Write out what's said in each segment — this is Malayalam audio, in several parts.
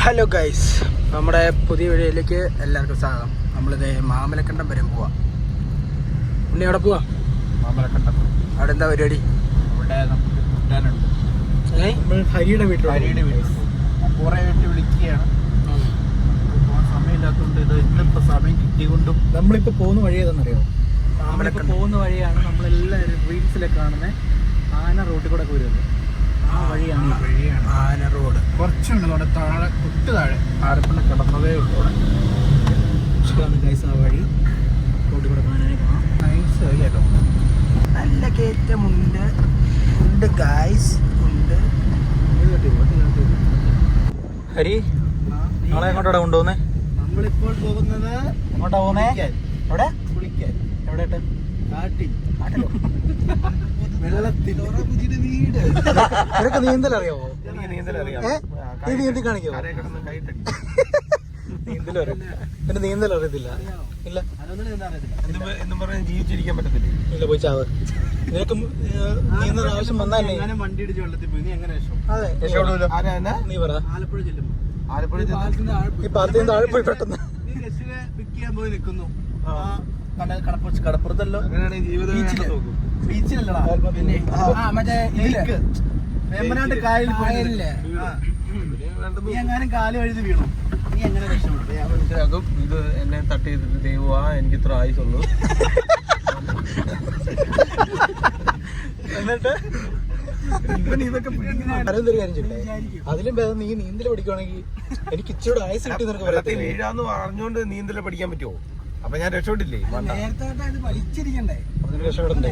ഹലോ ഗൈസ്, നമ്മുടെ പുതിയ വീഡിയോയിലേക്ക് എല്ലാവർക്കും സ്വാഗതം. നമ്മളിത് മാമലക്കണ്ടം വരെ പോവാം. ഉണ്ണി എവിടെ പോവാ? മാമലക്കണ്ടം. അവിടെ എന്താ പരിപാടി? അവിടെ നമുക്ക് കിട്ടാനുണ്ട്. ഹരിയുടെ വീട്ടിൽ കുറേ വീട്ടിൽ വിളിക്കുകയാണ്. പോകാൻ സമയമില്ലാത്തതുകൊണ്ട് ഇത് ഇന്നിപ്പോൾ സമയം കിട്ടിക്കൊണ്ടും നമ്മളിപ്പോൾ പോകുന്ന വഴി ഏതാണെന്നറിയോ? നമ്മളിപ്പോൾ പോകുന്ന വഴിയാണ് നമ്മളെല്ലാവരും റീൽസിലൊക്കെ കാണുന്നത്. ആന റോഡിൽ കൂടെ വരുന്നത് ആ വഴിയാണ്. ആന റോഡ് കുറച്ചുണ്ട് അവിടെ താഴെ, തൊട്ട് താഴെ ആരപ്പണ്ട് കിടന്നതേ ഉള്ളൂ. അവിടെ ഗൈസ് ആ വഴി റോഡിൽ കൂടെ കാണാനേ കാണാം. നൈസ് കേട്ടോ, നല്ല കയറ്റമുണ്ട് ഉണ്ട് ഗൈസ് ഉണ്ട്. ഹരി, നാളെ എങ്ങോട്ടാ കൊണ്ടുപോകുന്നേ? നമ്മളിപ്പോൾ പോകുന്നത് എങ്ങോട്ടാ പോകുന്നേ? എവിടെ? കുളിക്കാൻ. എവിടെയായിട്ട്? കാട്ടിൽ. വെള്ളത്തിൽ. വീട്. നിനക്ക് നീന്തൽ അറിയാമോ? എനിക്ക് നീന്തൽ അറിയാം. നീ നീന്തി കാണിക്കോ? നീന്തൽ അറിയാം. പിന്നെ നീന്തൽ അറിയത്തില്ല? ഇല്ല. എന്നും പറഞ്ഞാൽ ജീവിച്ചിരിക്കാൻ പറ്റത്തില്ല. ഇല്ല, പോയി ചാവ്. നിനക്ക് നീന്തൽ ആവശ്യം വന്നാലേ വണ്ടി ഇടിച്ച് വെള്ളത്തിൽ പോയി. നീ എങ്ങനെ അതെ നീ പറ. ആലപ്പുഴ ചെല്ലുമ്പോ ഈ പാലത്തിന് താഴെ പോയി പെട്ടെന്ന് പിക്ക് ചെയ്യാൻ പോയി നിൽക്കുന്നു. കടപ്പുറത്തല്ലോ, ബീച്ചിലല്ലടാ, പിന്നെ മറ്റേ വേമ്പനാട്ട് കായലിൽ പോയില്ലേ? നീ എങ്ങാനും കാല് വഴുതി വീണു, നീ എങ്ങനെ രക്ഷപ്പെട്ടു? ഇത് എന്നെ തട്ടി ചെയ്തിട്ട് ദൈവമാ എനിക്ക് ഇത്ര ആയുസുള്ളൂ. എന്നിട്ട് ഇതൊക്കെ അതിലും ഭേദം നീ നീന്തൽ പഠിക്കുവാണെങ്കിൽ എനിക്ക് ഇച്ചിരി ആയുസ് കിട്ടി. നിനക്ക് വെള്ളത്തിൽ വീഴാന്ന് പറഞ്ഞോണ്ട് നീന്തൽ പഠിക്കാൻ പറ്റുമോ? അപ്പൊ ഞാൻ രക്ഷപ്പെട്ടില്ലേ? പഠിച്ചിരിക്കണ്ടേ? രക്ഷപ്പെടണ്ടേ?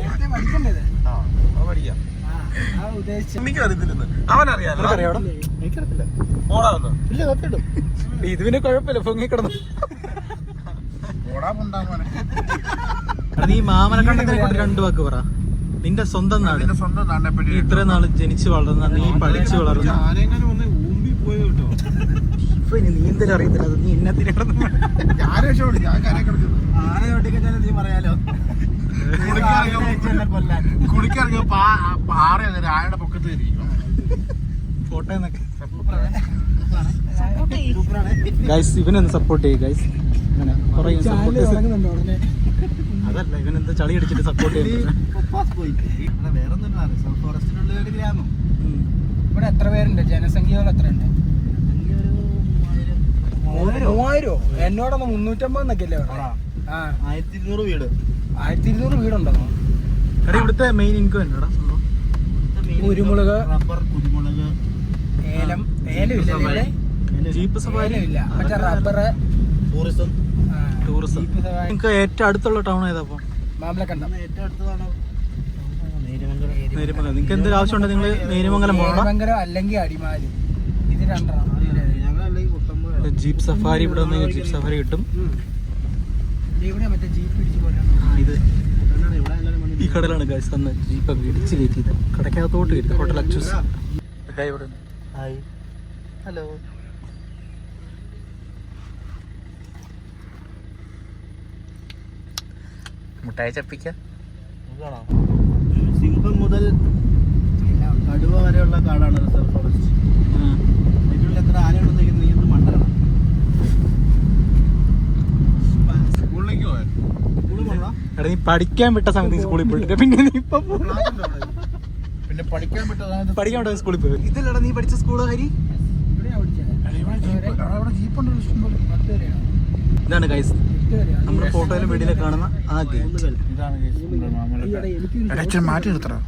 പഠിക്കാം. എനിക്ക് അറിയത്തില്ലെന്ന് അവനറിയാലോ. എനിക്കറിയത്തില്ല. ഓടാന്ന് ഇല്ല, സത്യമായിട്ടും ഇത് പിന്നെ കുഴപ്പമില്ല, പൊങ്ങിക്കിടന്നു. നീ മാമലക്കണ്ടത്തിനെ കൊണ്ട് രണ്ടു വാക്ക് പറ. നിന്റെ സ്വന്തം നാട്, നീ ഇത്ര നാള് ജനിച്ചു വളർന്ന, നീ പഠിച്ചു വളർന്ന. ഇപ്പൊ ഇനി നീന്തൽ അറിയത്തില്ല, അത് നീ ഇന്നത്തിനെ കിടന്നു. ആന ചോട്ടിക്കാൻ നീ പറയാലോ. കുളിക്കിറങ്ങിയ പാറയല്ല, ആനയുടെ പൊക്കത്ത് കയറിയിരിക്കും. ഫോട്ടോ ഗൈസ്, ഇവനൊന്ന് സപ്പോർട്ട് ചെയ്യും ഗൈസ്. അതല്ല, ഇവനെന്താ ചളി അടിച്ചിട്ട് സപ്പോർട്ട് ചെയ്യുന്നത്. ഇവിടെ എത്ര പേരുണ്ട്? ജനസംഖ്യ എത്രയുണ്ട്? 3000. എന്നോടൊന്ന് 350 എന്നൊക്കെ അല്ലേ പറഞ്ഞ? 1200 വീട്. 1200 വീടുണ്ടോ? ഇവിടുത്തെ മെയിൻ ഇൻകം എന്നോടാ കുരുമുളക്, റബ്ബർ, കുരുമുളക്, ഏലം. ഏലമില്ല, ജീപ്പ് സഫാരി ഇല്ല, മറ്റേ റബ്ബർ, ടൂറിസം. നിങ്ങൾക്ക് ഏറ്റവും അടുത്തുള്ള ടൗൺ ഏതാ? മാമലക്കണ്ടം. ഏറ്റവും അടുത്തതാണ് നേര്യമംഗലം. നിങ്ങൾക്ക് എന്തൊരു ആവശ്യമുണ്ട് നിങ്ങൾ നേര്യമംഗലം പോകണം, അല്ലെങ്കിൽ അടിമാലി. ഇത് രണ്ടെണ്ണം. ജീപ്പ് സഫാരി ഇവിടെ വന്ന് ജീപ്പ് സഫാരി കിട്ടും. ഇത് ഈ കടലാണ് ഗൈസ് അന്ന് ജീപ്പൊക്കെ ഇടിച്ച് കയറ്റിയത്. കടക്കകത്തോട്ട് കയറ്റി. ഹോട്ടൽ അച്ചൂസ്. ഹലോ. മുട്ടായി ചപ്പിക്ക. സിംഹം മുതൽ കടുവ വരെയുള്ള കാടാണ് റിസർവ് ഫോറസ്റ്റ്. അതിനുള്ള എത്ര ആനയുണ്ടെന്ന് നീ എന്ത് മണ്ടലാണ്? സ്കൂളിലേക്ക് പോയാൽ എടാ, നീ പഠിക്കാൻ വിട്ട സമയത്ത് നീ സ്കൂളിൽ പോയിട്ട് പിന്നെ നീ ഇപ്പൊ പിന്നെ പഠിക്കാൻ വിട്ട സ്കൂളിൽ പോയി. ഇതല്ലടാ നീ പഠിച്ച സ്കൂള് ഹരി? ഇതാണ് ഗൈസ് നമ്മുടെ ഫോട്ടോയിലും വീഡിയോയിലും കാണുന്ന ആ ഗേറ്റ്. മാറ്റി നിർത്തണം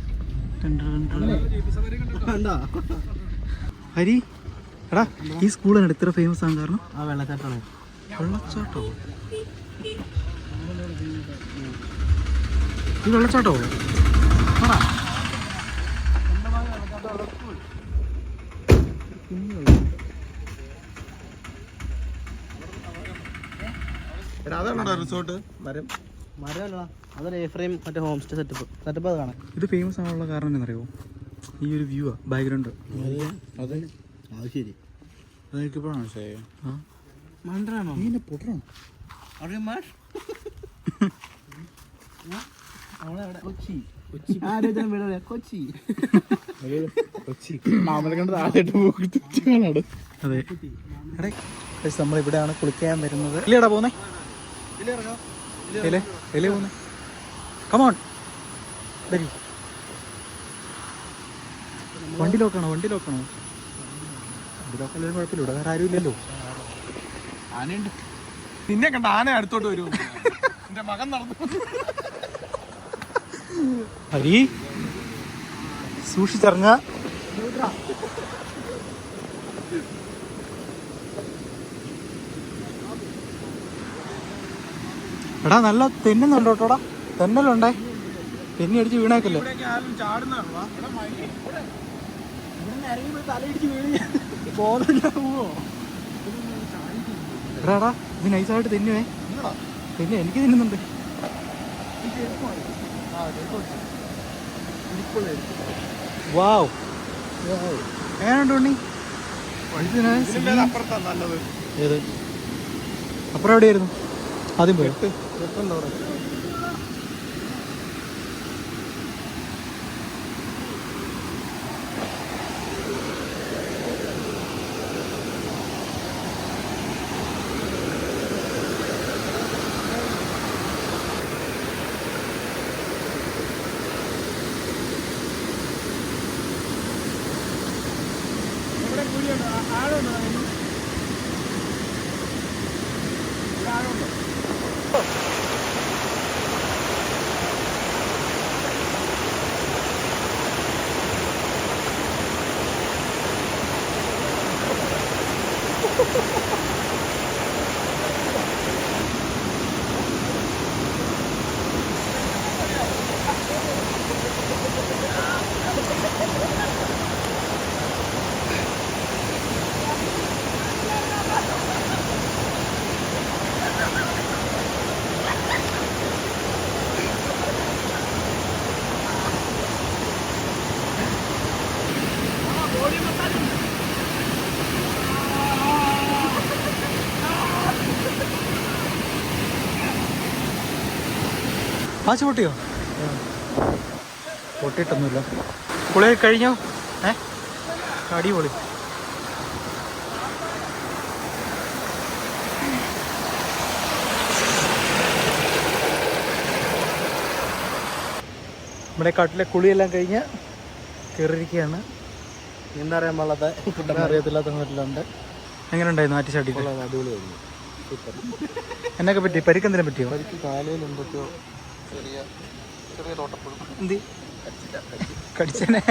ഹരി. എടാ, ഈ സ്കൂളാണ് ഇത്ര ഫേമസ് ആകാൻ കാരണം ആ വെള്ളച്ചാട്ടമാണ്. വെള്ളച്ചാട്ടോ? ഈ വെള്ളച്ചാട്ടോ? അതാണോ റിസോർട്ട്? മരമല്ല, അതൊരു എ-ഫ്രെയിം മറ്റേ ഹോം സ്റ്റേ സെറ്റപ്പ് അത് കാണാം. ഇത് ഫേമസ് ആവാനുള്ള കാരണം എന്താണെന്നറിയോ? ഈ ഒരു വ്യൂ ആ ബാക്ക്ഗ്രൗണ്ട്. അത് ശരി. അതെനിക്കിപ്പോഴാണ് മണ്ടറാണോ? നീ എന്നെ പൊട്ടറാണോ? കൊച്ചി കൊച്ചി മാമലക്കണ്ടത് ആദ്യമായിട്ട് പോയിട്ട് അതെ എടേ നമ്മളിവിടെയാണ് കുളിക്കാൻ വരുന്നത്. ഇല്ലടാ പോന്നേ പോന്നേ കമോൺ വരി. വണ്ടി ലോക്കാണോ വണ്ടിയിലൊന്നും കുഴപ്പമില്ല, ഇവിടെ വേറെ ആരും ഇല്ലല്ലോ. ആനയുണ്ട്. നിന്നെ കണ്ട ആന അടുത്തോട്ട് വരും. എന്റെ മകൻ നടന്നു. ഹരി സൂക്ഷിച്ചിറങ്ങ. എടാ നല്ല തെന്നുന്നുണ്ടോ കേട്ടോടാ, തെന്നലുണ്ടേ, തെന്നി അടിച്ച് വീണേക്കല്ലേ. എടാടാ ഇത് നൈസായിട്ട് തെന്നുവേ, തെന്നു എനിക്ക് തിന്നുന്നുണ്ട്. വാവ് എങ്ങനെയുണ്ട് ഉണ്ണി? ഏത് അപ്പുറം എവിടെയായിരുന്നു ആദ്യം പോയി? ആച്ച പൊട്ടിയോ? പൊട്ടിയിട്ടൊന്നുമില്ല. കുളി കഴിഞ്ഞോ? അടിപൊളി. നമ്മുടെ കാട്ടിലെ കുളിയെല്ലാം കഴിഞ്ഞ് കയറിയിരിക്കുകയാണ്. എന്താ അറിയാൻ പാടില്ലാത്ത അറിയത്തില്ലാത്തവരിലുണ്ട്. എങ്ങനെ ഉണ്ടായിരുന്നു ആറ്റിച്ചാട്ടി? അടിപൊളിയായിരുന്നു. എന്നൊക്കെ പറ്റി? പരിക്കെന്തിനെ പറ്റിയോ? പരിക്ക് കാലയിൽ എന്തൊക്കെയോ ചെറിയ തോട്ടപ്പുഴ. എന്തി കടിച്ചനെ?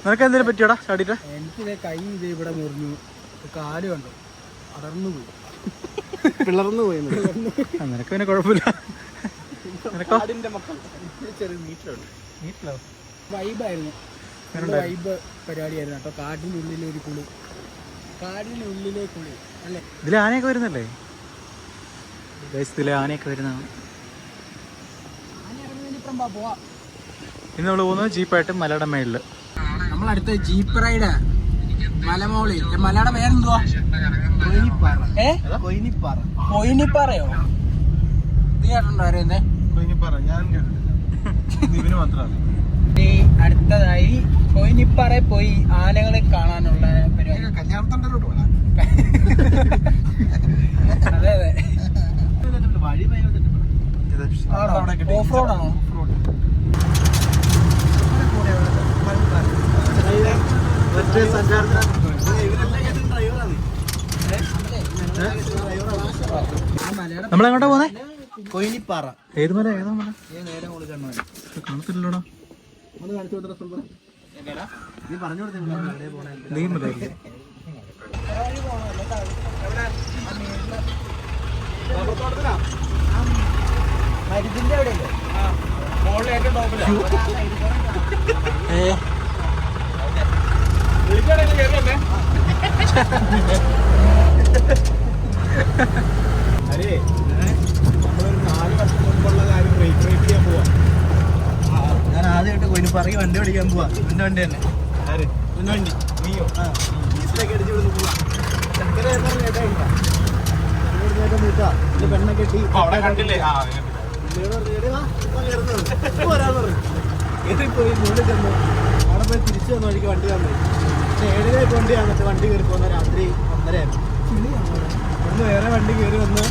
നിനക്ക് എന്തിനെ പറ്റിയോടാ ചാടിയിട്ട്? എനിക്കിതേ കൈ ഇത് ഇവിടെ മുറിഞ്ഞു, കാല് കണ്ടു അടർന്നു പോയി, പിളർന്നു പോയി. നിനക്ക് പിന്നെ കുഴപ്പമില്ല. നിനക്കോ? ചെറിയ മീറ്ററുണ്ട്. വീട്ടിലോ? വൈബായിരുന്നു, വൈബ് പരിപാടിയായിരുന്നു കേട്ടോ. കാടിനുള്ളിലെ ഒരു കുളി, കാടിനുള്ളിലെ കുളി അല്ലേ? ഇതിലെ ആനയൊക്കെ വരുന്നല്ലേ? ഇതിലെ ആനയൊക്കെ വരുന്നതാണ്. ഇന്ന് നമ്മൾ പോകുന്നത് ജീപ്പായിട്ട് മലയുടെ മേളിൽ. നമ്മളടുത്ത ജീപ്പ് റൈഡ് മലമോളിൽ. മലയുടെ പേരെന്തുവാ? കൊയിനിപ്പാറയോ? നീ കേട്ടോ അറിയുന്നേ? അടുത്തതായി കൊയിനിപ്പാറ പോയി ആനകളെ കാണാനുള്ള പരിപാടി. കല്യാണത്തണ്ടലോട്ട് പോകാം. അതെ അതെ. ഓഫ് റോഡാണോ? നമ്മളെങ്ങോട്ടാ പോന്നെ? കൊയിനിപ്പാറ. ഏത് മല? ഏതാ മല? കാണത്തില്ലല്ലോടാ. നീ മലയായിരിക്കും. മരുതിന്റെ എവിടെയല്ലേ? അരേ നമ്മളൊരു 4 വർഷം മുമ്പുള്ള കാര്യം റീക്രിയേറ്റ് ചെയ്യാൻ പോവാ. ഞാൻ ആദ്യമായിട്ട് കൊയിനിപ്പാറയ്ക്ക് വണ്ടി ഓടിക്കാൻ പോവാ. എന്റെ വണ്ടി തന്നെ. ആര്? എന്റെ വണ്ടി. നീയോ? ഈസിലൊക്കെ അടിച്ച് ഇവിടുന്ന് പോവാ. പെണ്ണൊക്കെ കെട്ടി അവിടെ കണ്ടില്ലേ? പോയി മുകളിൽ ചെന്നു. അവിടെ പോയി തിരിച്ചു വന്ന വഴിക്ക് വണ്ടി വന്നു. പക്ഷെ 7 വണ്ടി വന്നിട്ട് വണ്ടി കയറി പോകുന്ന രാത്രി ഇവിടുന്ന് വേറെ വണ്ടി കയറി വന്ന്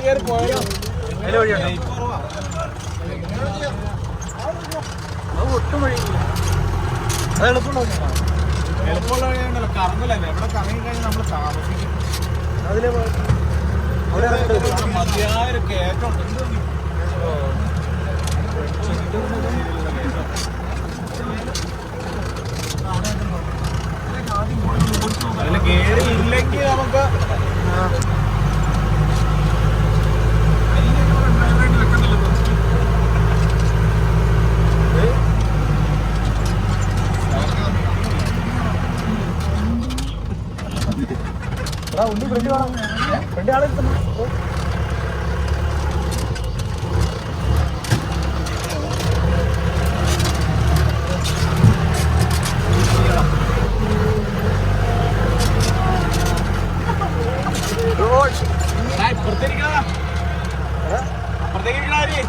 കയറി പോയാലോ ഒട്ടും വഴിയില്ല. അത് എളുപ്പമുള്ള എളുപ്പമുള്ള വഴിയുണ്ടല്ലോ, കറങ്ങില്ല. എവിടെ കറങ്ങി കഴിഞ്ഞാൽ നമ്മൾ താമസിക്കും. അതിലെ മതിയായ ഒരു കയറ്റമുണ്ട്. അതിൽ കയറി ഇല്ലെങ്കിൽ നമുക്ക് ഉണ്ടി ഫ്രണ്ട് വേണം. ഫ്രണ്ട് ആളെ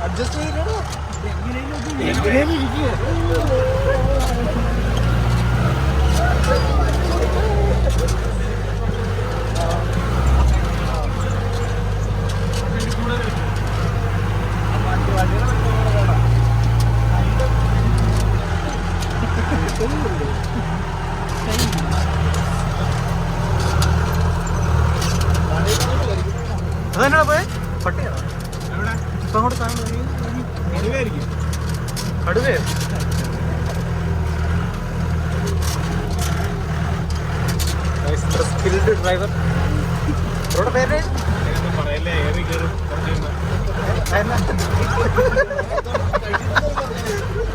അഡ്ജസ്റ്റ് ചെയ്തിട്ടോ. അതെന്നാ പോയെ? പട്ടിയാണോ? ഇപ്പൊ അങ്ങോട്ട് കടുവയായിരിക്കും. കടുവേ? Skilled driver. ഇവിടെ പേര് പറയല്ലേ, ഏറി കയറും.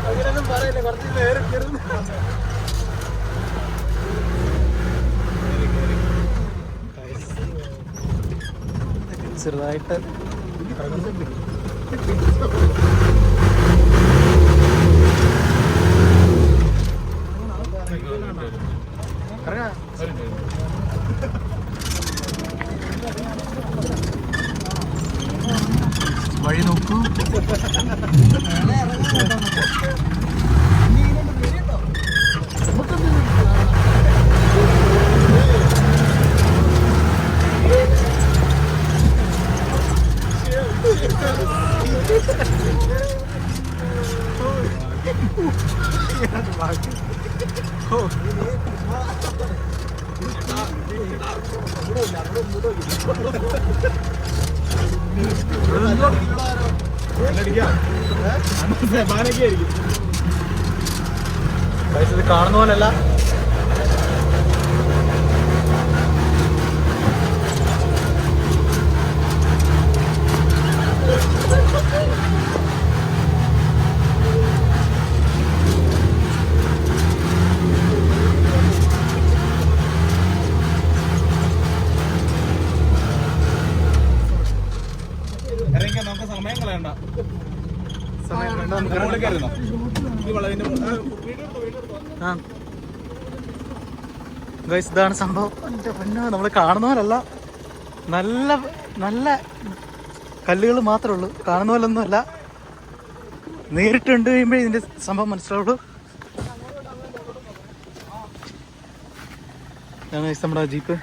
അങ്ങനെയൊന്നും പറയില്ല, കുറച്ച് പേര് കയറുന്നു. ചെറുതായിട്ട് വഴി നോക്കൂ. ഇത് കാണുന്ന പോലല്ല. നമുക്ക് സമയം കളയണ്ട. ഇതാണ് സംഭവം. എൻ്റെ പൊന്നോ, നമ്മൾ കാണുന്ന പോലല്ല. നല്ല നല്ല കല്ലുകൾ മാത്രമേ ഉള്ളൂ, കാണുന്ന പോലൊന്നും അല്ല. നേരിട്ട് കണ്ടു കഴിയുമ്പോഴേ ഇതിൻ്റെ സംഭവം മനസ്സിലാവുള്ളൂ. നമ്മുടെ ജീപ്പ്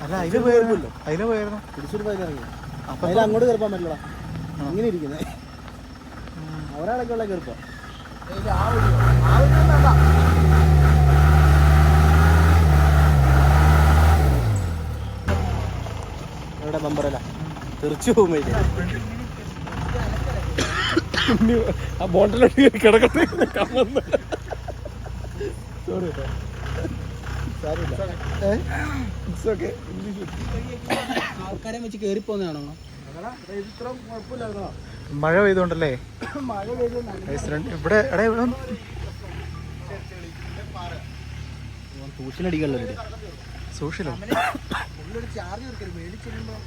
അല്ല, അതില് പോയായിരുന്നു. അതില് പോയായിരുന്നു. അപ്പൊ അങ്ങോട്ട് കയറിപ്പാൻ പറ്റില്ല, ഇങ്ങനെ ഇരിക്കുന്നേ. ഒരാളൊക്കെ ഉള്ള കയറിപ്പോ എവിടെ ബമ്പറല്ല തെറിച്ചു പോകുമ്പോ ആ ബോട്ടിലോട്ട് കിടക്കട്ടെ. സോറി ആൾക്കാരെ വെച്ച് കേറിപ്പോന്നാണോ? മഴ പെയ്തോണ്ടല്ലേ ഇവിടെ സൂക്ഷിലടിക്കല്ലോ സൂക്ഷിലോ ചാർജ് കൊടുക്കരുത് മേടിച്ചിരുമ്പോ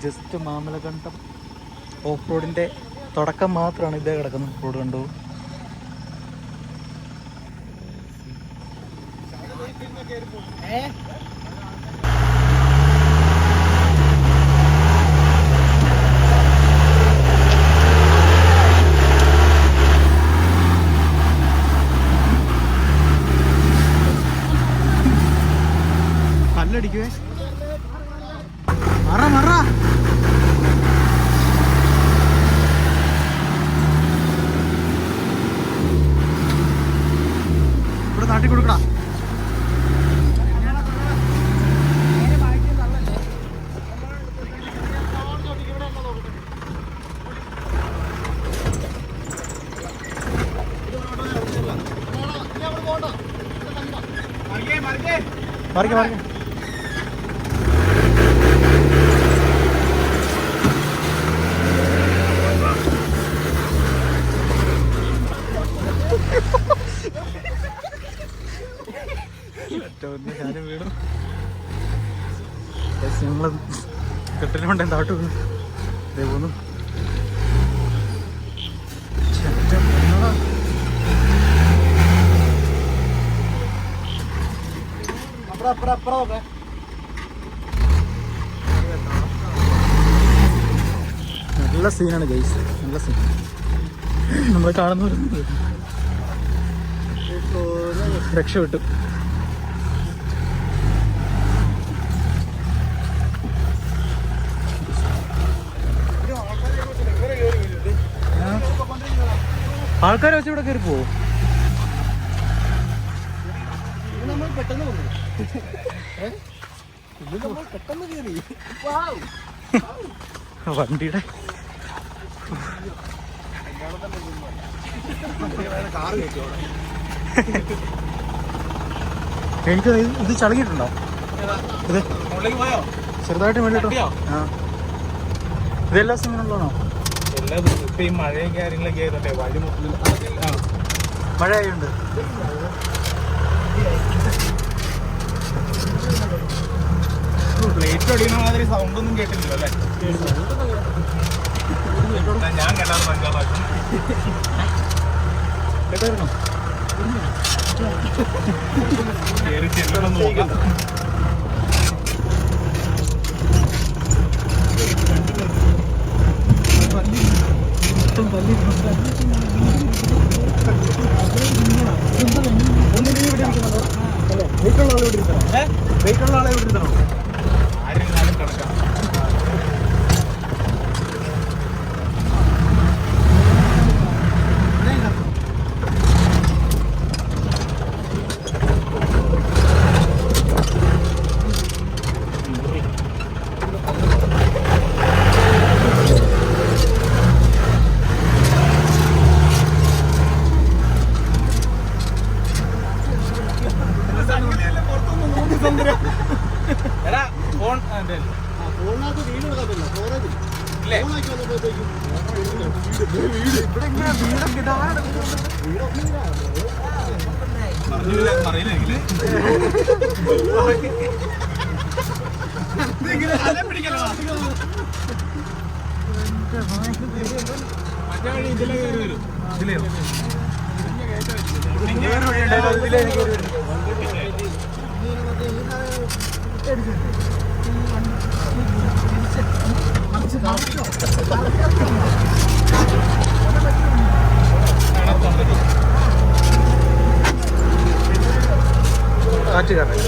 ജസ്റ്റ് മാമലകണ്ഠം ഓഫ് റോഡിൻ്റെ തുടക്കം മാത്രമാണ് ഇതേ കിടക്കുന്നത്. റോഡ് കണ്ടു. കല്ലടിക്കുവേ മറ ഇവിടെ നാട്ടിൽ കൊടുക്കടാ. മറിക്ക ഞാനും വീണു. ഞങ്ങള് കെട്ടിലുണ്ട് എന്താട്ട് ഇതേ പോന്നു. നല്ല സീനാണ് ഗൈസ്, നല്ല സീൻ. നമ്മൾ കാണുന്നവരൊന്നും രക്ഷപ്പെട്ടു. ആൾക്കാരെ വെച്ച് ഇവിടെ കയറി പോവും. വണ്ടിയുടെ എനിക്ക് ഇത് ചളങ്ങിയിട്ടുണ്ടോ? ഇത് ചെറുതായിട്ട് വേണ്ടിട്ടോ. ആ ഇതെല്ലാ സിംഗിനുള്ളതാണോ? എല്ലാ ഇപ്പൊ ഈ മഴയും കാര്യങ്ങളൊക്കെ ആയിരുന്നല്ലേ വഴി മൊത്തം മഴ ആയുണ്ട്. പ്ലേറ്റ് അടിക്കുന്ന മാതിരി സൗണ്ട് ഒന്നും കേട്ടില്ലല്ലോ അല്ലേ? ഞാൻ കേട്ടായിരുന്നു. കേട്ടായിരുന്നോ? കയറി ചെല്ലണം നോക്കാം. വെയിറ്റുള്ള ആളെ ഇവിടെ ഇരുത്തണം. വെയിറ്റുള്ള ആളെ ഇവിടെ ഇരുത്തണം. ആരും കാലം കിടക്കാം. കാറ്റുകാരൻ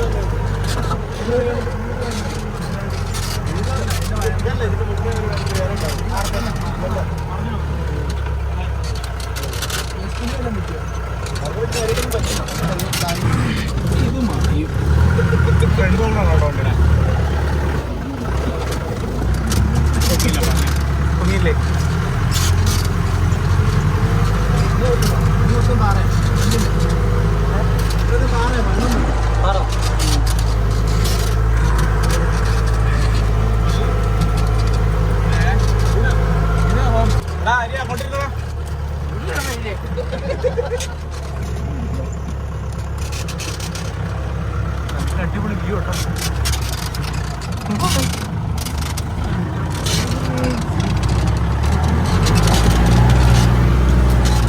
അടിപൊളി വ്യൂ കേട്ടോ.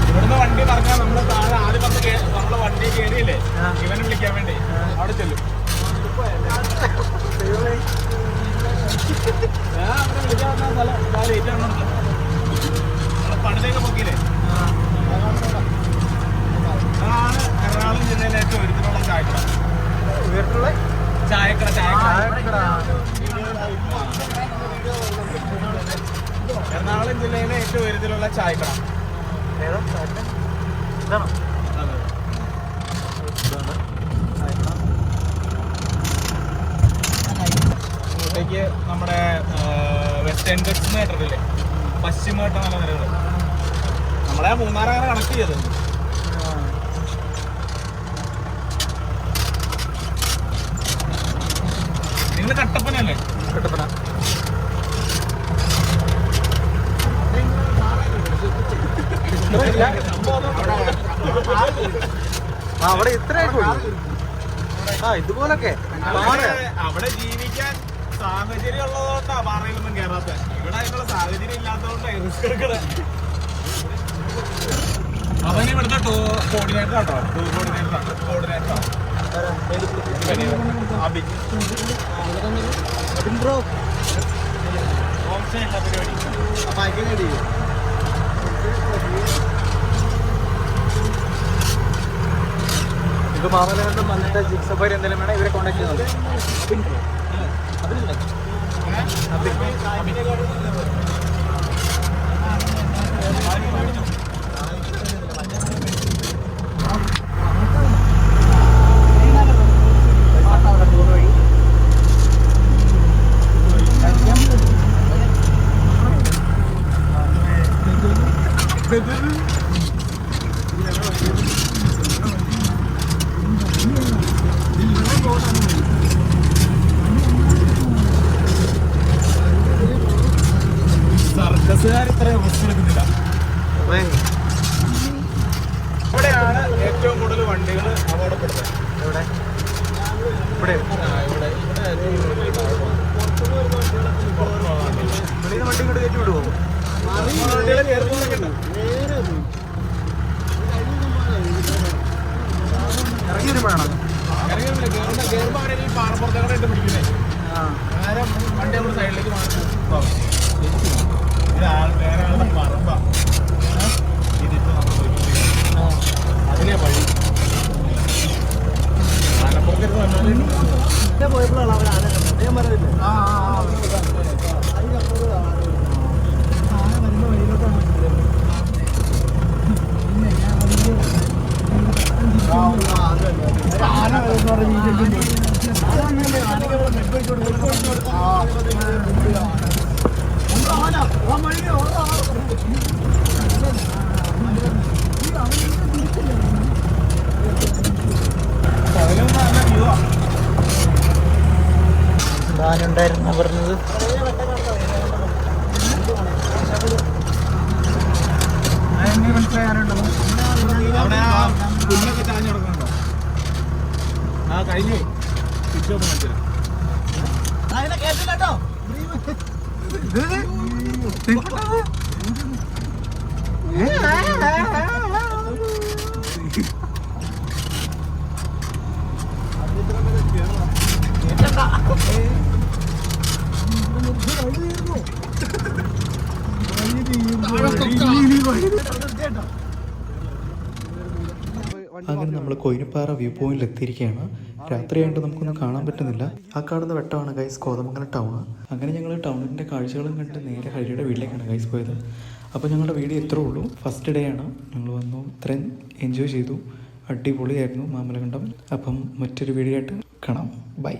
ഇവിടുന്ന് വണ്ടി പറഞ്ഞാൽ നമ്മള് താഴെ ആദ്യം വന്ന് നമ്മളെ വണ്ടി കയറിയില്ലേ ഇവനെ വിളിക്കാൻ വേണ്ടി അവിടെ ചെല്ലും. അവിടെ വിളിക്കാൻ വന്നാൽ സ്ഥലം ലേറ്റ് ആണ്. നമ്മളെ പണിതൊക്കെ നോക്കിയില്ലേ, അതാണ് എറണാകുളം ജില്ലയിലെ ഏറ്റവും ഉയരത്തിലുള്ള ചായക്കട. ഉയരത്തിലുള്ള ചായക്കട എറണാകുളം ജില്ലയിലെ ഏറ്റവും ഉയരത്തിലുള്ള ചായക്കട. ഇതാണോ? ഇങ്ങോട്ടേക്ക് നമ്മുടെ വെസ്റ്റേൺ ഗട്ട്സ് എന്ന് കേട്ടിട്ടില്ലേ, പശ്ചിമഘട്ട മലനിരകൾ. നമ്മളെ മൂന്നാറങ്ങനെ കണക്ട് ചെയ്തത്. നിങ്ങൾ കട്ടപ്പനല്ലേ? കട്ടപ്പന. അവിടെ ഇത്രയായിട്ടുള്ളൂ. ഇതുപോലൊക്കെ അവിടെ ജീവിക്കാൻ സാഹചര്യം ഉള്ളതുകൊണ്ടാ പാറയിലൊന്നും കേറാത്ത. ഇവിടെ അതിനുള്ള സാഹചര്യം ഇല്ലാത്തതുകൊണ്ടാണ് റിസ്ക് എടുക്കണേ. അവന് ഇവിടുത്തെ കോർഡിനേറ്റർ ആട്ടോ, ടൂർ കോർഡിനേറ്റർ പരിപാടി. ഇത് മാമലകണ്ടം വന്നിട്ട് ജിഗ് സഫാരി എന്തെങ്കിലും വേണം ഇവരെ കോൺടാക്ട് ചെയ്യുന്നത്. സർക്കസുകാർ ഇത്രയും റിസ്ക് എടുക്കുന്നില്ല. ഇവിടെയാണ് ഏറ്റവും കൂടുതൽ വണ്ടികൾ അപകടപ്പെടുന്നത്. ഇവിടെ ഇവിടെ വണ്ടി ഇങ്ങോട്ട് കയറ്റി വിടുവോ? വണ്ടികൾ കയറുന്നതൊക്കെ ഉണ്ട്. ഇറങ്ങി വരുമ്പോഴാണോ? കയറുമ്പോൾ അവരെ ഈ പാറപ്പുറത്തേക്കൂടെ ഇട്ട് പിടിക്കുന്നേ. നേരെ വണ്ടി നമ്മുടെ സൈഡിലേക്ക് മാറ്റും. വേറെ ആളുടെ പറമ്പ ഇതിപ്പോ നമ്മൾ അതിനെ വഴി ആലപ്പുറത്തേക്ക് വന്നാലും പോയപ്പോഴാണ് അവർ ആന ഞാൻ പറഞ്ഞില്ലേ. ഉണ്ടായിരുന്ന പറഞ്ഞത് മനസ്സിലായാലുണ്ടോ? അവിടെ ആ പുല്ലൊക്കെ ചാഞ്ഞു കിടക്കുന്നുണ്ടോ? ആ കഴിഞ്ഞു തിരിച്ചു മനസ്സിലായി. അങ്ങനെ നമ്മൾ കൊയിനപ്പാറ വ്യൂ പോയിന്റിൽ എത്തിയിരിക്കുകയാണ്. രാത്രിയായിട്ട് നമുക്കൊന്നും കാണാൻ പറ്റുന്നില്ല. ആ കാണുന്ന വെട്ടമാണ് ഗൈസ് കോതമംഗലം ടൗൺ. അങ്ങനെ ഞങ്ങൾ ടൗണിൻ്റെ കാഴ്ചകളും കണ്ട് നേരെ ഹരിയുടെ വീട്ടിലേക്കാണ് ഗൈസ് പോയത്. അപ്പോൾ ഞങ്ങളുടെ വീഡിയോ ഇത്രേ ഉള്ളൂ. ഫസ്റ്റ് ഡേ ആണ്, ഞങ്ങൾ വന്നു, ഇത്രയും എൻജോയ് ചെയ്തു, അടിപൊളിയായിരുന്നു മാമലകണ്ടം. അപ്പം മറ്റൊരു വീഡിയോ ആയിട്ട് കാണാം. ബൈ.